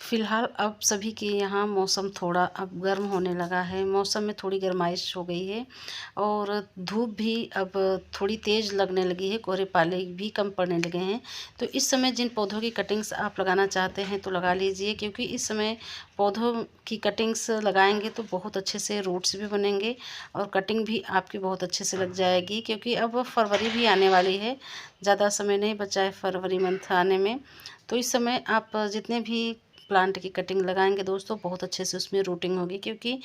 फ़िलहाल अब सभी के यहाँ मौसम थोड़ा अब गर्म होने लगा है, मौसम में थोड़ी गर्माइश हो गई है और धूप भी अब थोड़ी तेज़ लगने लगी है, कोहरे पाले भी कम पड़ने लगे हैं। तो इस समय जिन पौधों की कटिंग्स आप लगाना चाहते हैं तो लगा लीजिए, क्योंकि इस समय पौधों की कटिंग्स लगाएंगे तो बहुत अच्छे से रूट्स भी बनेंगे और कटिंग भी आपकी बहुत अच्छे से लग जाएगी, क्योंकि अब फरवरी भी आने वाली है, ज़्यादा समय नहीं बचा है फरवरी मंथ आने में। तो इस समय आप जितने भी प्लांट की कटिंग लगाएंगे दोस्तों, बहुत अच्छे से उसमें रूटिंग होगी, क्योंकि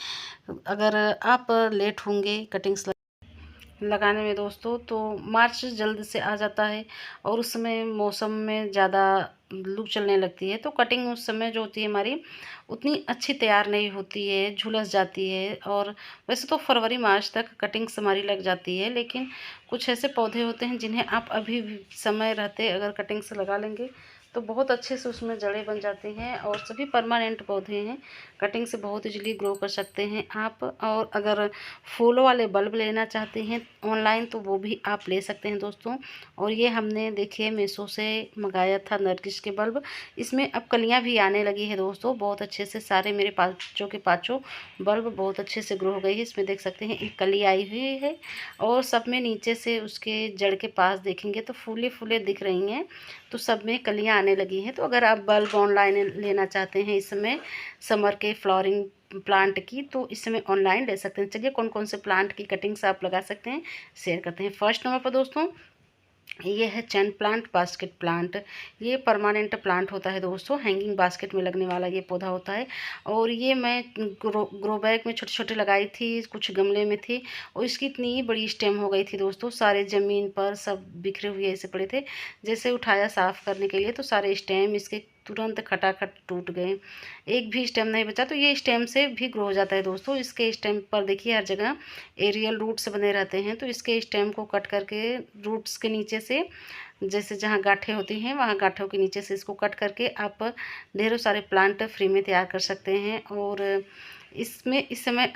अगर आप लेट होंगे कटिंग्स लगाने में दोस्तों तो मार्च जल्द से आ जाता है और उस समय मौसम में ज़्यादा लू चलने लगती है, तो कटिंग उस समय जो होती है हमारी उतनी अच्छी तैयार नहीं होती है, झुलस जाती है। और वैसे तो फरवरी मार्च तक कटिंग्स हमारी लग जाती है, लेकिन कुछ ऐसे पौधे होते हैं जिन्हें आप अभी भी समय रहते अगर कटिंग्स लगा लेंगे तो बहुत अच्छे से उसमें जड़ें बन जाती हैं और सभी परमानेंट पौधे हैं, कटिंग से बहुत इजीली ग्रो कर सकते हैं आप। और अगर फूलों वाले बल्ब लेना चाहते हैं ऑनलाइन तो वो भी आप ले सकते हैं दोस्तों। और ये हमने देखिए मीशो से मंगाया था नरगिस के बल्ब, इसमें अब कलियां भी आने लगी है दोस्तों, बहुत अच्छे से सारे मेरे पाँचों के पाँचों बल्ब बहुत अच्छे से ग्रो हो गई है। इसमें देख सकते हैं एक कली आई हुई है और सब में नीचे से उसके जड़ के पास देखेंगे तो फूले फूले दिख रही हैं, तो सब में कलियां आने लगी हैं। तो अगर आप बल्ब ऑनलाइन लेना चाहते हैं इस समय समर के फ्लावरिंग प्लांट की, तो इस समय ऑनलाइन ले सकते हैं। चलिए कौन कौन से प्लांट की कटिंग्स आप लगा सकते हैं शेयर करते हैं। फर्स्ट नंबर पर दोस्तों ये है चैन प्लांट, बास्केट प्लांट। ये परमानेंट प्लांट होता है दोस्तों, हैंगिंग बास्केट में लगने वाला ये पौधा होता है। और ये मैं ग्रो बैग में छोटे छोटे लगाई थी, कुछ गमले में थी और इसकी इतनी बड़ी स्टेम हो गई थी दोस्तों, सारे ज़मीन पर सब बिखरे हुए ऐसे पड़े थे। जैसे उठाया साफ़ करने के लिए तो सारे स्टेम इसके तुरंत खटाखट टूट गए, एक भी स्टेम नहीं बचा। तो ये स्टेम से भी ग्रो हो जाता है दोस्तों। इसके स्टेम पर देखिए हर जगह एरियल रूट्स बने रहते हैं, तो इसके स्टेम को कट करके रूट्स के नीचे से जैसे जहाँ गांठें होती हैं वहाँ गांठों के नीचे से इसको कट करके आप ढेरों सारे प्लांट फ्री में तैयार कर सकते हैं। और इसमें इस समय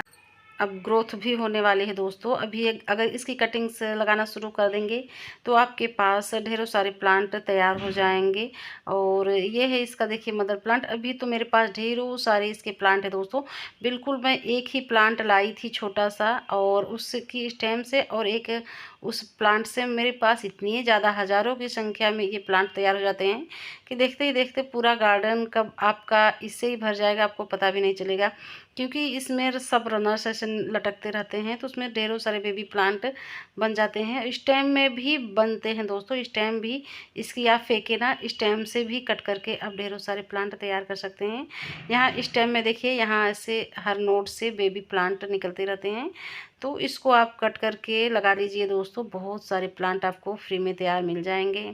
अब ग्रोथ भी होने वाली है दोस्तों। अभी अगर इसकी कटिंग्स लगाना शुरू कर देंगे तो आपके पास ढेरों सारे प्लांट तैयार हो जाएंगे। और ये है इसका देखिए मदर प्लांट। अभी तो मेरे पास ढेरों सारे इसके प्लांट है दोस्तों। बिल्कुल मैं एक ही प्लांट लाई थी छोटा सा और उसकी स्टेम से और एक उस प्लांट से मेरे पास इतनी ज़्यादा हज़ारों की संख्या में ये प्लांट तैयार हो जाते हैं कि देखते ही देखते पूरा गार्डन कब आपका इससे ही भर जाएगा, आपको पता भी नहीं चलेगा। क्योंकि इसमें सब रनर्स ऐसे लटकते रहते हैं तो उसमें ढेरों सारे बेबी प्लांट बन जाते हैं। स्टेम में भी बनते हैं दोस्तों, स्टेम भी इसकी आप फेंके ना, स्टेम से भी कट करके आप ढेरों सारे प्लांट तैयार कर सकते हैं। यहाँ स्टेम में देखिए यहाँ ऐसे हर नोड से बेबी प्लांट निकलते रहते हैं, तो इसको आप कट करके लगा लीजिए दोस्तों, बहुत सारे प्लांट आपको फ्री में तैयार मिल जाएंगे।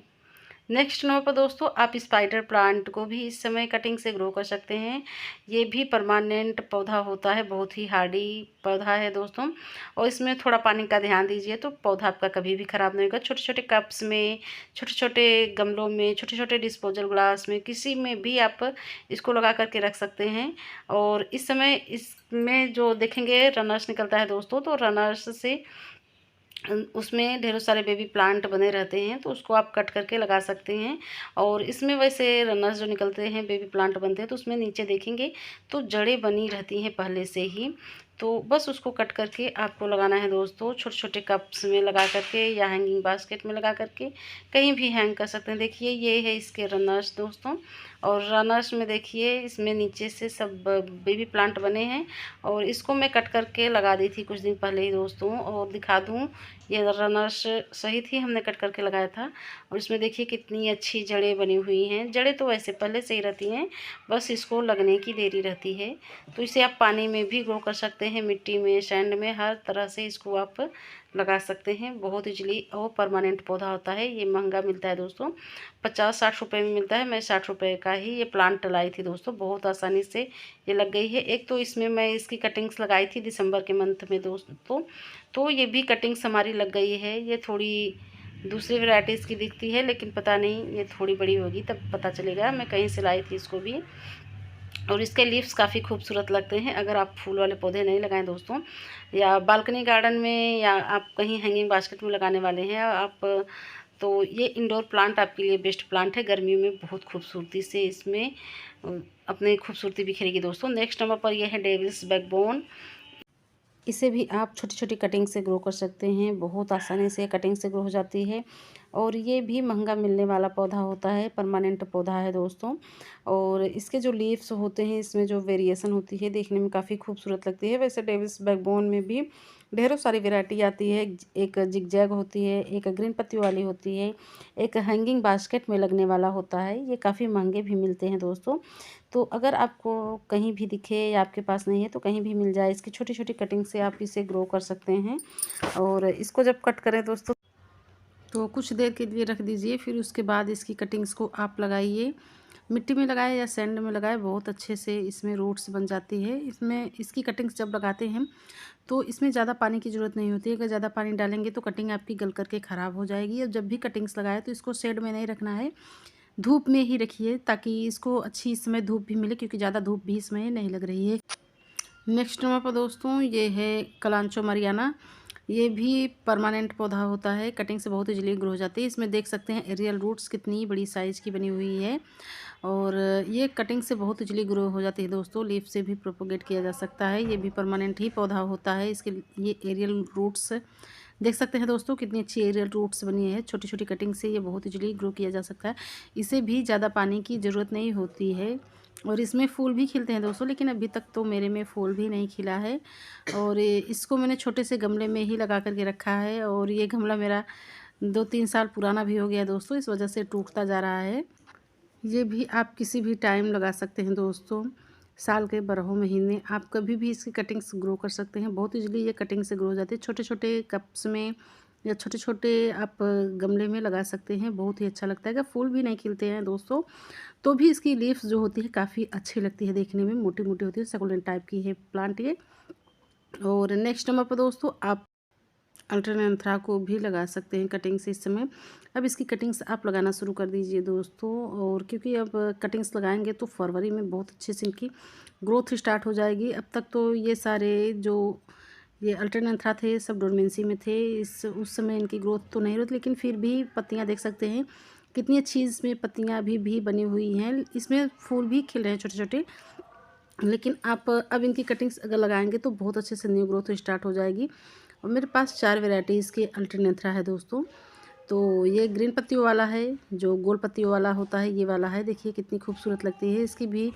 नेक्स्ट नंबर पर दोस्तों आप स्पाइडर प्लांट को भी इस समय कटिंग से ग्रो कर सकते हैं। ये भी परमानेंट पौधा होता है, बहुत ही हार्डी पौधा है दोस्तों। और इसमें थोड़ा पानी का ध्यान दीजिए तो पौधा आपका कभी भी ख़राब नहीं होगा। छोटे छोटे कप्स में, छोटे छोटे गमलों में, छोटे छोटे डिस्पोजल ग्लास में, किसी में भी आप इसको लगा करके रख सकते हैं। और इस समय इसमें जो देखेंगे रनर्स निकलता है दोस्तों, तो रनर्स से उसमें ढेरों सारे बेबी प्लांट बने रहते हैं, तो उसको आप कट करके लगा सकते हैं। और इसमें वैसे रनर्स जो निकलते हैं बेबी प्लांट बनते हैं तो उसमें नीचे देखेंगे तो जड़ें बनी रहती हैं पहले से ही, तो बस उसको कट करके आपको लगाना है दोस्तों। छोटे छोटे कप्स में लगा करके या हैंगिंग बास्केट में लगा करके कहीं भी हैंग कर सकते हैं। देखिए ये है इसके रनर्स दोस्तों। और रनर्स में देखिए इसमें नीचे से सब बेबी प्लांट बने हैं और इसको मैं कट करके लगा दी थी कुछ दिन पहले ही दोस्तों। और दिखा दूँ, ये रनर्स सही थी, हमने कट करके लगाया था। और इसमें देखिए कितनी अच्छी जड़ें बनी हुई हैं। जड़ें तो वैसे पहले से ही रहती हैं, बस इसको लगने की देरी रहती है। तो इसे आप पानी में भी ग्रो कर सकते हैं, मिट्टी में, सैंड में, हर तरह से इसको आप लगा सकते हैं बहुत इजली। और परमानेंट पौधा होता है, ये महंगा मिलता है दोस्तों, 50-60 रुपये में मिलता है। मैं 60 रुपये का ही ये प्लांट लाई थी दोस्तों, बहुत आसानी से ये लग गई है। एक तो इसमें मैं इसकी कटिंग्स लगाई थी दिसंबर के मंथ में दोस्तों, तो ये भी कटिंग्स हमारी लग गई है। ये थोड़ी दूसरी वैराइटीज़ की दिखती है, लेकिन पता नहीं ये थोड़ी बड़ी होगी तब पता चलेगा। मैं कहीं से लाई थी इसको भी। और इसके लीव्स काफ़ी खूबसूरत लगते हैं। अगर आप फूल वाले पौधे नहीं लगाएं दोस्तों, या बालकनी गार्डन में, या आप कहीं हैंगिंग बास्केट में लगाने वाले हैं आप, तो ये इंडोर प्लांट आपके लिए बेस्ट प्लांट है। गर्मियों में बहुत खूबसूरती से इसमें अपनी खूबसूरती बिखेरेगी दोस्तों। नेक्स्ट नंबर पर यह है डेविल्स बैकबोन। इसे भी आप छोटी छोटी कटिंग से ग्रो कर सकते हैं, बहुत आसानी से कटिंग से ग्रो हो जाती है। और ये भी महंगा मिलने वाला पौधा होता है, परमानेंट पौधा है दोस्तों। और इसके जो लीव्स होते हैं, इसमें जो वेरिएशन होती है, देखने में काफ़ी खूबसूरत लगती है। वैसे डेविस बैकबोन में भी ढेरों सारी वैरायटी आती है। एक जिगजैग होती है, एक ग्रीन पत्ती वाली होती है, एक हैंगिंग बास्केट में लगने वाला होता है। ये काफ़ी महंगे भी मिलते हैं दोस्तों। तो अगर आपको कहीं भी दिखे या आपके पास नहीं है तो कहीं भी मिल जाए, इसकी छोटी छोटी कटिंग से आप इसे ग्रो कर सकते हैं। और इसको जब कट करें दोस्तों तो कुछ देर के लिए रख दीजिए, फिर उसके बाद इसकी कटिंग्स को आप लगाइए। मिट्टी में लगाए या सैंड में लगाए, बहुत अच्छे से इसमें रूट्स बन जाती है। इसमें इसकी कटिंग्स जब लगाते हैं तो इसमें ज़्यादा पानी की ज़रूरत नहीं होती है। अगर ज़्यादा पानी डालेंगे तो कटिंग आपकी गल करके ख़राब हो जाएगी। और जब भी कटिंग्स लगाए तो इसको शेड में नहीं रखना है, धूप में ही रखिए, ताकि इसको अच्छी इस समय धूप भी मिले, क्योंकि ज़्यादा धूप भी इसमें नहीं लग रही है। नेक्स्ट नंबर पर दोस्तों ये है कलांचो मरियाना। ये भी परमानेंट पौधा होता है, कटिंग से बहुत इजीली ग्रो हो जाती है। इसमें देख सकते हैं एरियल रूट्स कितनी बड़ी साइज़ की बनी हुई है। और ये कटिंग से बहुत इजीली ग्रो हो जाती है दोस्तों। लीफ से भी प्रोपोगेट किया जा सकता है, ये भी परमानेंट ही पौधा होता है। इसके ये एरियल रूट्स देख सकते हैं दोस्तों, कितनी अच्छी एरियल रूट्स बनी है। छोटी छोटी कटिंग से ये बहुत इजीली ग्रो किया जा सकता है। इसे भी ज़्यादा पानी की ज़रूरत नहीं होती है। और इसमें फूल भी खिलते हैं दोस्तों, लेकिन अभी तक तो मेरे में फूल भी नहीं खिला है। और इसको मैंने छोटे से गमले में ही लगा करके रखा है। और ये गमला मेरा 2-3 साल पुराना भी हो गया दोस्तों, इस वजह से टूटता जा रहा है। ये भी आप किसी भी टाइम लगा सकते हैं दोस्तों, साल के 12 महीने आप कभी भी इसकी कटिंग्स ग्रो कर सकते हैं। बहुत ईजिली ये कटिंग से ग्रो हो जाती है। छोटे छोटे कप्स में या छोटे छोटे आप गमले में लगा सकते हैं, बहुत ही अच्छा लगता है। अगर फूल भी नहीं खिलते हैं दोस्तों तो भी इसकी लीव्स जो होती है काफ़ी अच्छी लगती है, देखने में मोटी मोटी होती है, सकुलेंट टाइप की है प्लांट ये। और नेक्स्ट नंबर पर दोस्तों आप अल्टरनेंथ्रा को भी लगा सकते हैं कटिंग से इस समय। अब इसकी कटिंग्स आप लगाना शुरू कर दीजिए दोस्तों। और क्योंकि अब कटिंग्स लगाएंगे तो फरवरी में बहुत अच्छे से इनकी ग्रोथ स्टार्ट हो जाएगी। अब तक तो ये सारे जो ये अल्टरनेंथ्रा थे सब डोरमेंसी में थे, इस उस समय इनकी ग्रोथ तो नहीं होती, लेकिन फिर भी पत्तियां देख सकते हैं कितनी अच्छी इसमें पत्तियां भी बनी हुई हैं। इसमें फूल भी खिल रहे हैं छोटे छोटे। लेकिन आप अब इनकी कटिंग्स अगर लगाएंगे तो बहुत अच्छे से न्यू ग्रोथ स्टार्ट हो जाएगी। और मेरे पास 4 वेराइटीज़ के अल्टरनेंथ्रा है दोस्तों। तो ये ग्रीन पत्तियों वाला है, जो गोल पत्तियों वाला होता है ये वाला है। देखिए कितनी खूबसूरत लगती है। इसकी भी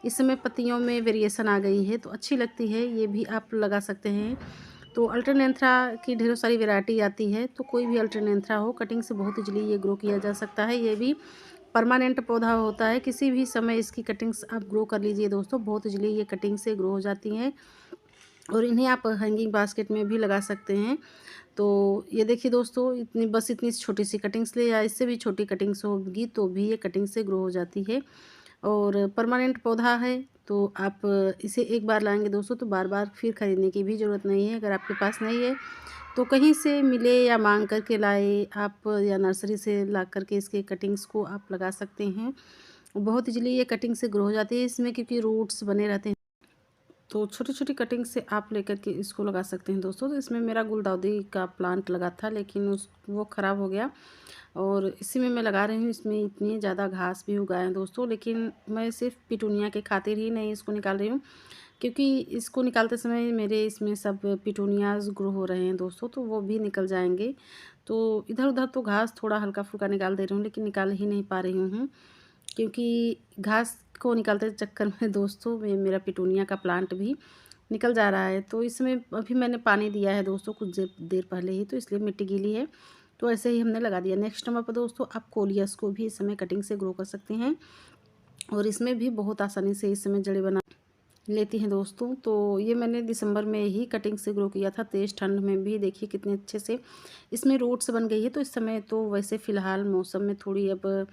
इस समय पत्तियों में वेरिएशन आ गई है तो अच्छी लगती है, ये भी आप लगा सकते हैं। तो अल्टरनेंथ्रा की ढेरों सारी वैरायटी आती है, तो कोई भी अल्टरनेंथ्रा हो कटिंग से बहुत इजीली ये ग्रो किया जा सकता है। ये भी परमानेंट पौधा होता है, किसी भी समय इसकी कटिंग्स आप ग्रो कर लीजिए दोस्तों, बहुत इजीली ये कटिंग से ग्रो हो जाती हैं। और इन्हें आप हैंगिंग बास्केट में भी लगा सकते हैं। तो ये देखिए दोस्तों, इतनी छोटी सी कटिंग्स ले या इससे भी छोटी कटिंग्स होगी तो भी ये कटिंग से ग्रो हो जाती है। और परमानेंट पौधा है तो आप इसे एक बार लाएंगे दोस्तों तो बार बार फिर ख़रीदने की भी ज़रूरत नहीं है। अगर आपके पास नहीं है तो कहीं से मिले या मांग करके लाए आप, या नर्सरी से ला करके इसके कटिंग्स को आप लगा सकते हैं। बहुत इजीली ये कटिंग से ग्रो हो जाती है इसमें, क्योंकि रूट्स बने रहते हैं। तो छोटी छोटी कटिंग से आप लेकर के इसको लगा सकते हैं दोस्तों। तो इसमें मेरा गुलदाउदी का प्लांट लगा था, लेकिन वो ख़राब हो गया और इसी में मैं लगा रही हूँ। इसमें इतनी ज़्यादा घास भी उगाए हैं दोस्तों, लेकिन मैं सिर्फ पिटूनिया के खातिर ही नहीं इसको निकाल रही हूँ, क्योंकि इसको निकालते समय मेरे इसमें सब पिटूनियाज ग्रो हो रहे हैं दोस्तों, तो वो भी निकल जाएंगे। तो इधर उधर तो घास थोड़ा हल्का फुल्का निकाल दे रही हूँ, लेकिन निकाल ही नहीं पा रही हूँ, क्योंकि घास को निकालते चक्कर में दोस्तों मेरा पिटूनिया का प्लांट भी निकल जा रहा है। तो इसमें अभी मैंने पानी दिया है दोस्तों कुछ देर पहले ही, तो इसलिए मिट्टी गीली है, तो ऐसे ही हमने लगा दिया। नेक्स्ट नंबर पर दोस्तों आप कोलियस को भी इस समय कटिंग से ग्रो कर सकते हैं, और इसमें भी बहुत आसानी से इस समय जड़ें बना लेती हैं दोस्तों। तो ये मैंने दिसंबर में ही कटिंग से ग्रो किया था, तेज़ ठंड में भी देखिए कितने अच्छे से इसमें रूट्स बन गई है। तो इस समय तो वैसे फ़िलहाल मौसम में थोड़ी अब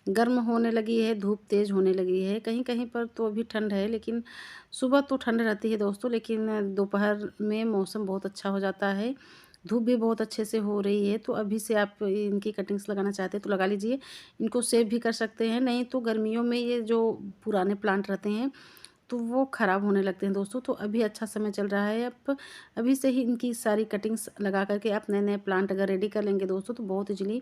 गर्म होने लगी है, धूप तेज़ होने लगी है, कहीं कहीं पर तो अभी ठंड है, लेकिन सुबह तो ठंड रहती है दोस्तों, लेकिन दोपहर में मौसम बहुत अच्छा हो जाता है, धूप भी बहुत अच्छे से हो रही है। तो अभी से आप इनकी कटिंग्स लगाना चाहते हैं तो लगा लीजिए। इनको सेव भी कर सकते हैं, नहीं तो गर्मियों में ये जो पुराने प्लांट रहते हैं तो वो ख़राब होने लगते हैं दोस्तों। तो अभी अच्छा समय चल रहा है, आप अभी से ही इनकी सारी कटिंग्स लगा करके आप नए नए प्लांट अगर रेडी कर लेंगे दोस्तों तो बहुत ईजिली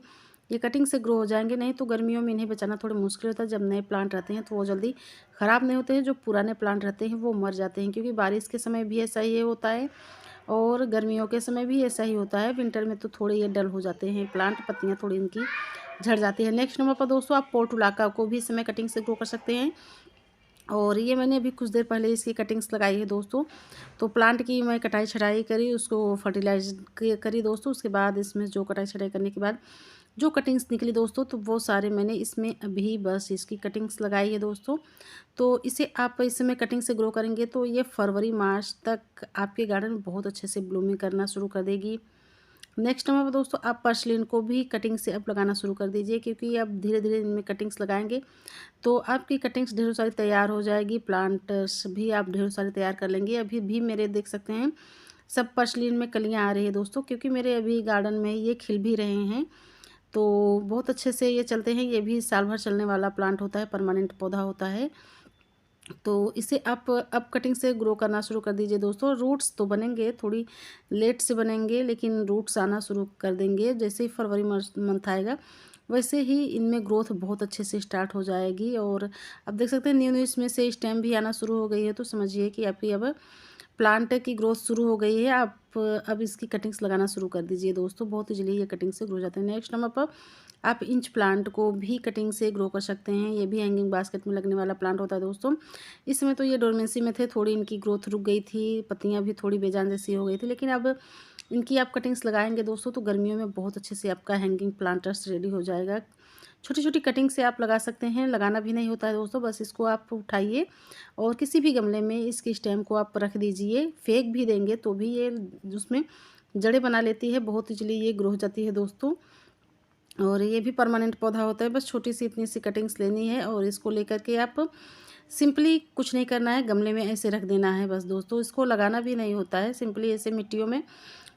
ये कटिंग से ग्रो हो जाएंगे। नहीं तो गर्मियों में इन्हें बचाना थोड़ा मुश्किल होता है। जब नए प्लांट रहते हैं तो वो जल्दी ख़राब नहीं होते हैं, जो पुराने प्लांट रहते हैं वो मर जाते हैं, क्योंकि बारिश के समय भी ऐसा ही होता है और गर्मियों के समय भी ऐसा ही होता है। विंटर में तो थोड़े ये डल हो जाते हैं प्लांट, पत्तियाँ थोड़ी इनकी झड़ जाती है। नेक्स्ट नंबर पर दोस्तों आप पोर्टुलाका को भी इस समय कटिंग से ग्रो कर सकते हैं। और ये मैंने अभी कुछ देर पहले इसकी कटिंग्स लगाई है दोस्तों। तो प्लांट की मैं कटाई छटाई करी, उसको फर्टिलाइज करी दोस्तों। उसके बाद इसमें जो कटाई छटाई करने के बाद जो कटिंग्स निकली दोस्तों, तो वो सारे मैंने इसमें अभी बस इसकी कटिंग्स लगाई है दोस्तों। तो इसे आप इसमें कटिंग से ग्रो करेंगे तो ये फरवरी मार्च तक आपके गार्डन में बहुत अच्छे से ब्लूमिंग करना शुरू कर देगी। नेक्स्ट नंबर पर दोस्तों आप पर्सलिन को भी कटिंग से अब लगाना शुरू कर दीजिए, क्योंकि अब धीरे धीरे इनमें कटिंग्स लगाएंगे तो आपकी कटिंग्स ढेरों सारी तैयार हो जाएगी। प्लांट्स भी आप ढेरों सारे तैयार कर लेंगे। अभी भी मेरे देख सकते हैं सब पर्सलिन में कलियां आ रही है दोस्तों, क्योंकि मेरे अभी गार्डन में ये खिल भी रहे हैं। तो बहुत अच्छे से ये चलते हैं। ये भी साल भर चलने वाला प्लांट होता है, परमानेंट पौधा होता है। तो इसे आप अब कटिंग से ग्रो करना शुरू कर दीजिए दोस्तों। रूट्स तो बनेंगे, थोड़ी लेट से बनेंगे, लेकिन रूट्स आना शुरू कर देंगे। जैसे ही फरवरी मंथ आएगा वैसे ही इनमें ग्रोथ बहुत अच्छे से स्टार्ट हो जाएगी। और अब देख सकते हैं न्यू न्यू इसमें से स्टेम भी आना शुरू हो गई है। तो समझिए कि आपकी अब प्लांट की ग्रोथ शुरू हो गई है। आप अब इसकी कटिंग्स लगाना शुरू कर दीजिए दोस्तों। बहुत इजीली ये कटिंग से ग्रो जाते हैं। नेक्स्ट नंबर पर आप इंच प्लांट को भी कटिंग से ग्रो कर सकते हैं। ये भी हैंगिंग बास्केट में लगने वाला प्लांट होता है दोस्तों। इस समय तो ये डोरमेंसी में थे, थोड़ी इनकी ग्रोथ रुक गई थी, पत्तियां भी थोड़ी बेजान जैसी हो गई थी, लेकिन अब इनकी आप कटिंग्स लगाएंगे दोस्तों तो गर्मियों में बहुत अच्छे से आपका हैंगिंग प्लांटर्स रेडी हो जाएगा। छोटी छोटी कटिंग से आप लगा सकते हैं, लगाना भी नहीं होता है दोस्तों। बस इसको आप उठाइए और किसी भी गमले में इसकी स्टेम को आप रख दीजिए। फेंक भी देंगे तो भी ये उसमें जड़ें बना लेती है, बहुत इजली ये ग्रो हो जाती है दोस्तों। और ये भी परमानेंट पौधा होता है। बस छोटी सी इतनी सी कटिंग्स लेनी है और इसको लेकर के आप सिंपली कुछ नहीं करना है, गमले में ऐसे रख देना है बस दोस्तों। इसको लगाना भी नहीं होता है, सिंपली ऐसे मिट्टियों में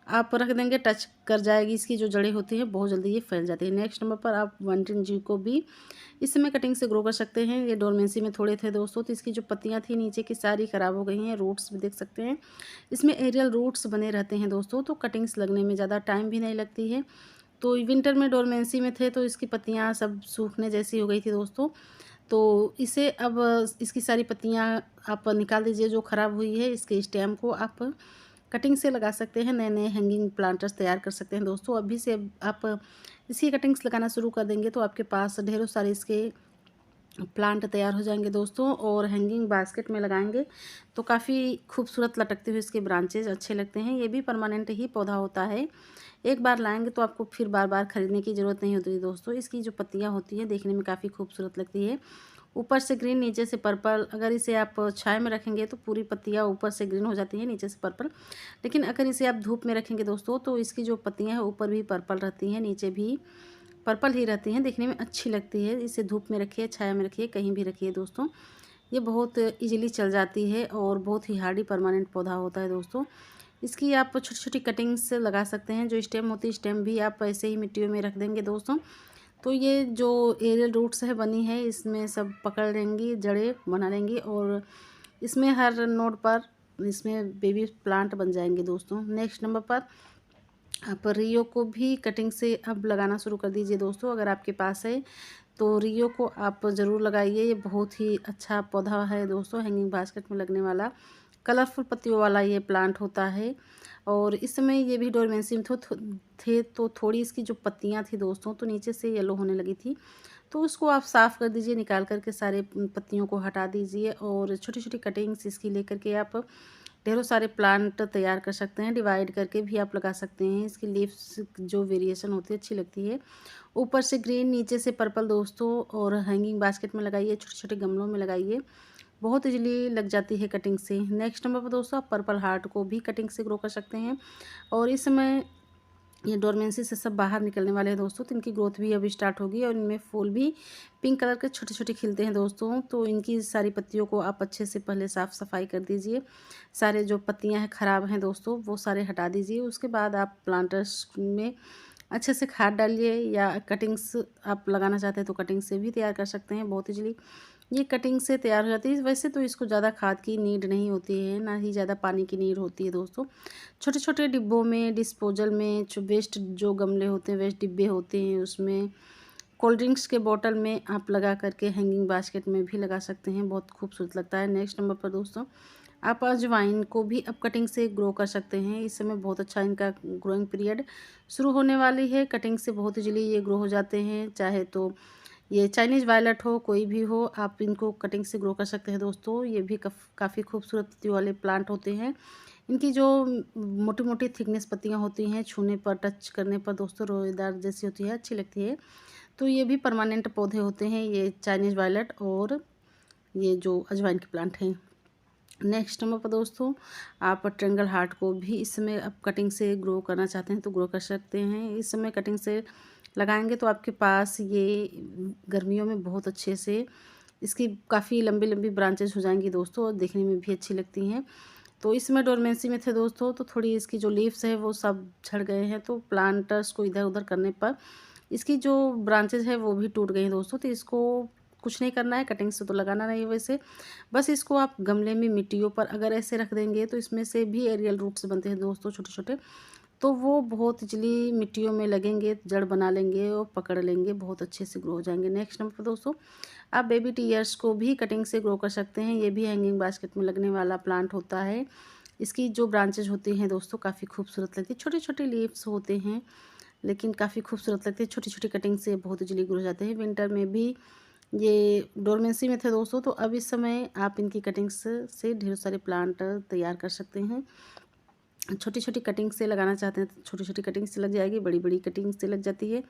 आप रख देंगे, टच कर जाएगी। इसकी जो जड़ें होती हैं बहुत जल्दी ये फैल जाती है। नेक्स्ट नंबर पर आप वनटिन जी को भी इस समय कटिंग से ग्रो कर सकते हैं। ये डोरमेंसी में थोड़े थे दोस्तों, तो इसकी जो पत्तियां थी नीचे की सारी ख़राब हो गई हैं। रूट्स भी देख सकते हैं, इसमें एरियल रूट्स बने रहते हैं दोस्तों। तो कटिंग्स लगने में ज़्यादा टाइम भी नहीं लगती है। तो विंटर में डोरमेंसी में थे तो इसकी पत्तियां सब सूखने जैसी हो गई थी दोस्तों। तो इसे अब इसकी सारी पत्तियां आप निकाल दीजिए जो ख़राब हुई है। इसके स्टेम को आप कटिंग से लगा सकते हैं, नए नए हैंगिंग प्लांटर्स तैयार कर सकते हैं दोस्तों। अभी से आप इसकी कटिंग्स लगाना शुरू कर देंगे तो आपके पास ढेरों सारे इसके प्लांट तैयार हो जाएंगे दोस्तों। और हैंगिंग बास्केट में लगाएंगे तो काफ़ी खूबसूरत लटकते हुए इसके ब्रांचेज अच्छे लगते हैं। ये भी परमानेंट ही पौधा होता है, एक बार लाएंगे तो आपको फिर बार बार ख़रीदने की ज़रूरत नहीं होती दोस्तों। इसकी जो पत्तियां होती हैं देखने में काफ़ी खूबसूरत लगती है, ऊपर से ग्रीन नीचे से पर्पल। अगर इसे आप छाया में रखेंगे तो पूरी पत्तियां ऊपर से ग्रीन हो जाती हैं, नीचे से पर्पल। लेकिन अगर इसे आप धूप में रखेंगे दोस्तों तो इसकी जो पत्तियां हैं ऊपर भी पर्पल रहती हैं, नीचे भी पर्पल ही रहती हैं, देखने में अच्छी लगती है। इसे धूप में रखिए, छाया में रखिए, कहीं भी रखिए दोस्तों, ये बहुत इजीली चल जाती है और बहुत ही हार्डी परमानेंट पौधा होता है दोस्तों। इसकी आप छोटी छोटी कटिंग्स लगा सकते हैं। जो स्टेम होती है स्टेम भी आप ऐसे ही मिट्टियों में रख देंगे दोस्तों, तो ये जो एरियल रूट्स है बनी है इसमें सब पकड़ लेंगी, जड़ें बना लेंगी और इसमें हर नोड पर इसमें बेबी प्लांट बन जाएंगे दोस्तों। नेक्स्ट नंबर पर आप रियो को भी कटिंग से अब लगाना शुरू कर दीजिए दोस्तों। अगर आपके पास है तो रियो को आप ज़रूर लगाइए। ये बहुत ही अच्छा पौधा है दोस्तों, हैंगिंग बास्केट में लगने वाला कलरफुल पत्तियों वाला ये प्लांट होता है। और इस समय ये भी डोरमेंसी में थे तो थोड़ी इसकी जो पत्तियां थी दोस्तों तो नीचे से येलो होने लगी थी। तो उसको आप साफ़ कर दीजिए, निकाल करके सारे पत्तियों को हटा दीजिए और छोटी छोटी कटिंग्स इसकी लेकर के आप ढेरों सारे प्लांट तैयार कर सकते हैं। डिवाइड करके भी आप लगा सकते हैं। इसकी लीव्स जो वेरिएशन होती है अच्छी लगती है, ऊपर से ग्रीन नीचे से पर्पल दोस्तों। और हैंगिंग बास्केट में लगाइए, छोटे छोटे गमलों में लगाइए, बहुत इजीली लग जाती है कटिंग से। नेक्स्ट नंबर पर दोस्तों आप पर्पल हार्ट को भी कटिंग से ग्रो कर सकते हैं। और इस समय ये डोरमेंसी से सब बाहर निकलने वाले हैं दोस्तों, तो इनकी ग्रोथ भी अभी स्टार्ट होगी और इनमें फूल भी पिंक कलर के छोटे छोटे खिलते हैं दोस्तों। तो इनकी सारी पत्तियों को आप अच्छे से पहले साफ़ सफाई कर दीजिए। सारे जो पत्तियां हैं ख़राब हैं दोस्तों वो सारे हटा दीजिए। उसके बाद आप प्लांटर्स में अच्छे से खाद डालिए, या कटिंग्स आप लगाना चाहते हैं तो कटिंग से भी तैयार कर सकते हैं बहुत इजीली। ये कटिंग से तैयार हो जाती है। वैसे तो इसको ज़्यादा खाद की नीड नहीं होती है, ना ही ज़्यादा पानी की नीड होती है दोस्तों। छोटे छोटे डिब्बों में, डिस्पोजल में, जो वेस्ट जो गमले होते हैं, वेस्ट डिब्बे होते हैं, उसमें कोल्ड ड्रिंक्स के बॉटल में आप लगा करके हैंगिंग बास्केट में भी लगा सकते हैं, बहुत खूबसूरत लगता है। नेक्स्ट नंबर पर दोस्तों, आप अजवाइन को भी अब कटिंग से ग्रो कर सकते हैं। इस समय बहुत अच्छा इनका ग्रोइंग पीरियड शुरू होने वाली है। कटिंग से बहुत इजीली ये ग्रो हो जाते हैं, चाहे तो ये चाइनीज़ वायलट हो, कोई भी हो, आप इनको कटिंग से ग्रो कर सकते हैं दोस्तों। ये भी काफ़ी खूबसूरत पत्तियों वाले प्लांट होते हैं। इनकी जो मोटी मोटी थिकनेस पत्तियाँ होती हैं, छूने पर, टच करने पर दोस्तों रोएदार जैसी होती है, अच्छी लगती है। तो ये भी परमानेंट पौधे होते हैं, ये चाइनीज़ वायलट और ये जो अजवाइन के प्लांट हैं। नेक्स्ट नंबर पर दोस्तों, आप ट्रेंगल हार्ट को भी इस समय आप कटिंग से ग्रो करना चाहते हैं तो ग्रो कर सकते हैं। इस समय कटिंग से लगाएंगे तो आपके पास ये गर्मियों में बहुत अच्छे से इसकी काफ़ी लंबी लंबी ब्रांचेस हो जाएंगी दोस्तों, और देखने में भी अच्छी लगती हैं। तो इसमें डोरमेंसी में थे दोस्तों, तो थोड़ी इसकी जो लीव्स है वो सब झड़ गए हैं, तो प्लांटर्स को इधर उधर करने पर इसकी जो ब्रांचेज है वो भी टूट गई हैं दोस्तों। तो इसको कुछ नहीं करना है, कटिंग से तो लगाना नहीं है वैसे, बस इसको आप गमले में मिट्टियों पर अगर ऐसे रख देंगे तो इसमें से भी एरियल रूट्स बनते हैं दोस्तों, छोटे छोटे। तो वो बहुत इजली मिट्टियों में लगेंगे, जड़ बना लेंगे और पकड़ लेंगे, बहुत अच्छे से ग्रो हो जाएंगे। नेक्स्ट नंबर पर दोस्तों, आप बेबी टीयर्स को भी कटिंग से ग्रो कर सकते हैं। ये भी हैंगिंग बास्केट में लगने वाला प्लांट होता है। इसकी जो ब्रांचेज होती हैं दोस्तों काफ़ी खूबसूरत लगती है, छोटे छोटे लीव्स होते हैं लेकिन काफ़ी खूबसूरत लगती है। छोटी छोटी कटिंग से बहुत इजली ग्रो हो जाते हैं। विंटर में भी ये डोरमेंसी में थे दोस्तों, तो अब इस समय आप इनकी कटिंग्स से ढेर सारे प्लांट तैयार कर सकते हैं। छोटी छोटी कटिंग से लगाना चाहते हैं तो छोटी छोटी कटिंग से लग जाएगी, बड़ी बड़ी कटिंग से लग जाती है,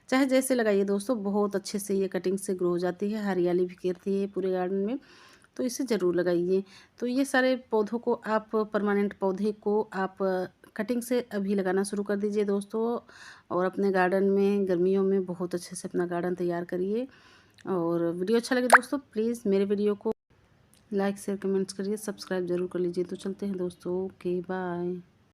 चाहे जैसे लगाइए दोस्तों, बहुत अच्छे से ये कटिंग से ग्रो हो जाती है। हरियाली भी घेरती है पूरे गार्डन में, तो इसे ज़रूर लगाइए। तो ये सारे पौधों को आप, परमानेंट पौधे को आप कटिंग से अभी लगाना शुरू कर दीजिए दोस्तों, और अपने गार्डन में गर्मियों में बहुत अच्छे से अपना गार्डन तैयार करिए। और वीडियो अच्छा लगे दोस्तों, प्लीज़ मेरे वीडियो को लाइक शेयर कमेंट्स करिए, सब्सक्राइब जरूर कर लीजिए। तो चलते हैं दोस्तों, ओके बाय।